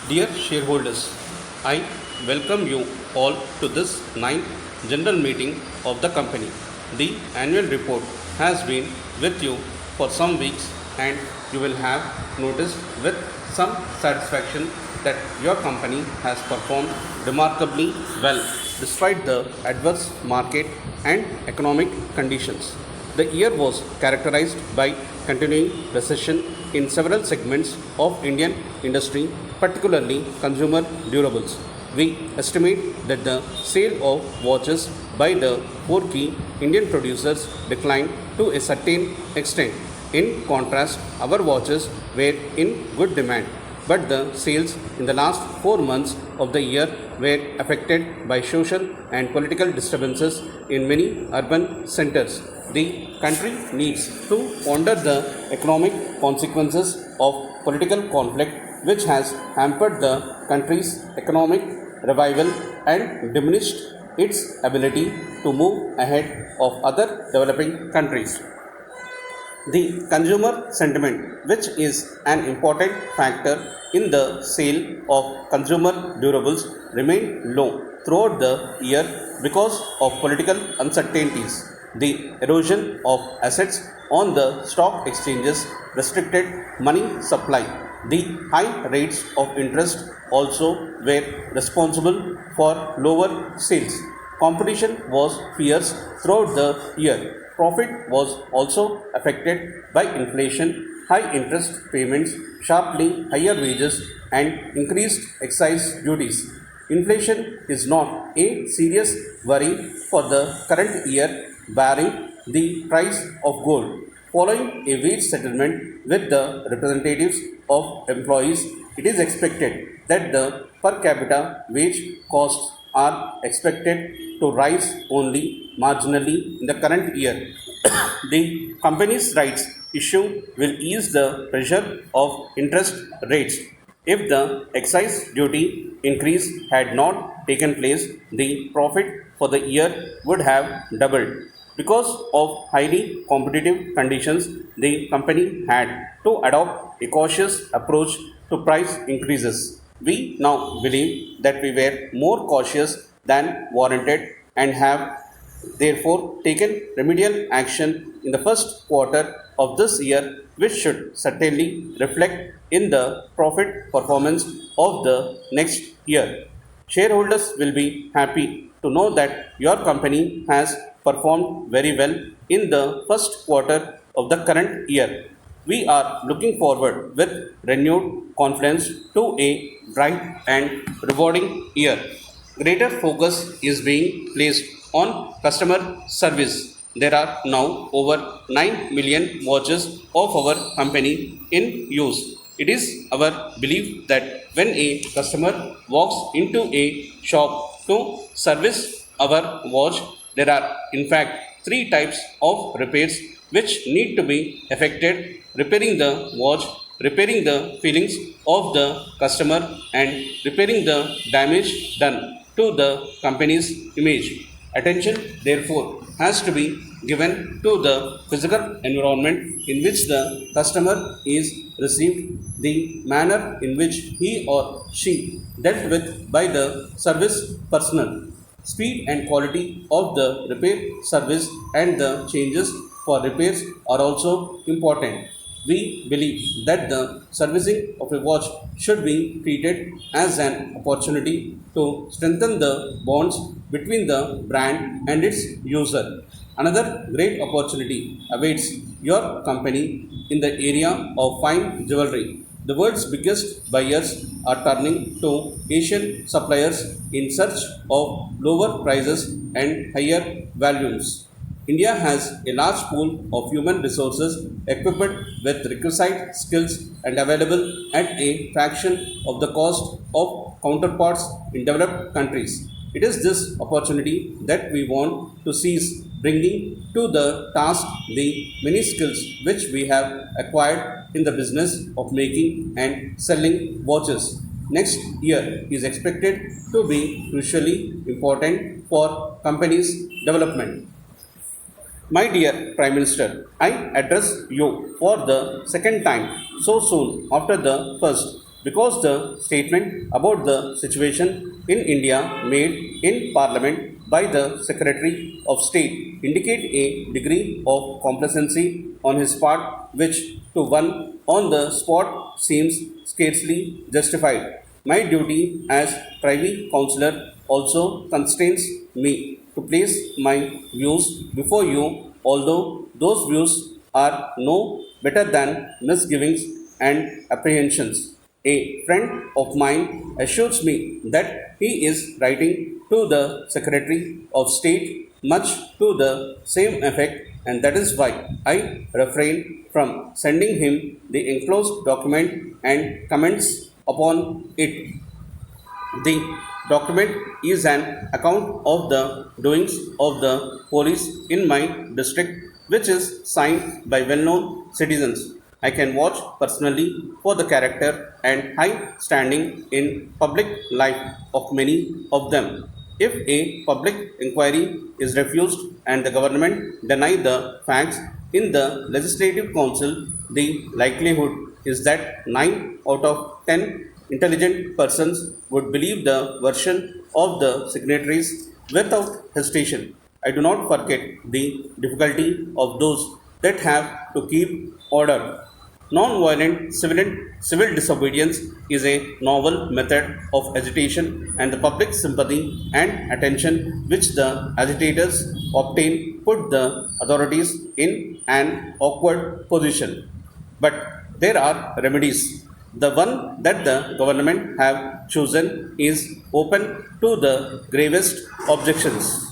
Dear shareholders, I welcome you all to this ninth general meeting of the company. The annual report has been with you for some weeks and you will have noticed with some satisfaction that your company has performed remarkably well despite the adverse market and economic conditions. The year was characterized by continuing recession in several segments of Indian industry, particularly consumer durables. We estimate that the sale of watches by the four key Indian producers declined to a certain extent. In contrast, our watches were in good demand, but the sales in the last 4 months of the year were affected by social and political disturbances in many urban centers. The country needs to ponder the economic consequences of political conflict, which has hampered the country's economic revival and diminished its ability to move ahead of other developing countries. The consumer sentiment, which is an important factor in the sale of consumer durables, remained low throughout the year because of political uncertainties. The erosion of assets on the stock exchanges restricted money supply. The high rates of interest also were responsible for lower sales. Competition was fierce throughout the year. Profit was also affected by inflation, high interest payments, sharply higher wages, and increased excise duties. Inflation is not a serious worry for the current year, barring the price of gold. Following a wage settlement with the representatives of employees, it is expected that the per capita wage costs are expected to rise only marginally in the current year. The company's rights issue will ease the pressure of interest rates. If the excise duty increase had not taken place, the profit for the year would have doubled. Because of highly competitive conditions, the company had to adopt a cautious approach to price increases. We now believe that we were more cautious than warranted and have therefore taken remedial action in the first quarter of this year, which should certainly reflect in the profit performance of the next year. Shareholders will be happy to know that your company has performed very well in the first quarter of the current year. We are looking forward with renewed confidence to a bright and rewarding year. Greater focus is being placed on customer service. There are now over 9 million watches of our company in use. It is our belief that when a customer walks into a shop to service our watch, there are in fact three types of repairs which need to be effected: repairing the watch, repairing the feelings of the customer, and repairing the damage done to the company's image. Attention, therefore, has to be given to the physical environment in which the customer is received, the manner in which he or she dealt with by the service personnel, speed and quality of the repair service, and the changes for repairs are also important. We believe that the servicing of a watch should be treated as an opportunity to strengthen the bonds between the brand and its user. Another great opportunity awaits your company in the area of fine jewelry. The world's biggest buyers are turning to Asian suppliers in search of lower prices and higher values. India has a large pool of human resources equipped with requisite skills and available at a fraction of the cost of counterparts in developed countries. It is this opportunity that we want to seize, bringing to the task the many skills which we have acquired in the business of making and selling watches. Next year is expected to be crucially important for companies' development. My dear Prime Minister, I address you for the second time so soon after the first. because the statement about the situation in India made in Parliament by the Secretary of State indicate a degree of complacency on his part which to one on the spot seems scarcely justified. My duty as Privy Councillor also constrains me to place my views before you, although those views are no better than misgivings and apprehensions. A friend of mine assures me that he is writing to the Secretary of State much to the same effect, and that is why I refrain from sending him the enclosed document and comments upon it. The document is an account of the doings of the police in my district, which is signed by well known citizens. I can vouch personally for the character and high standing in public life of many of them. If a public inquiry is refused and the government deny the facts in the Legislative Council, the likelihood is that 9 out of 10 intelligent persons would believe the version of the signatories without hesitation. I do not forget the difficulty of those that have to keep order. Non-violent civil disobedience is a novel method of agitation, and the public sympathy and attention which the agitators obtain put the authorities in an awkward position. But there are remedies. The one that the government have chosen is open to the gravest objections.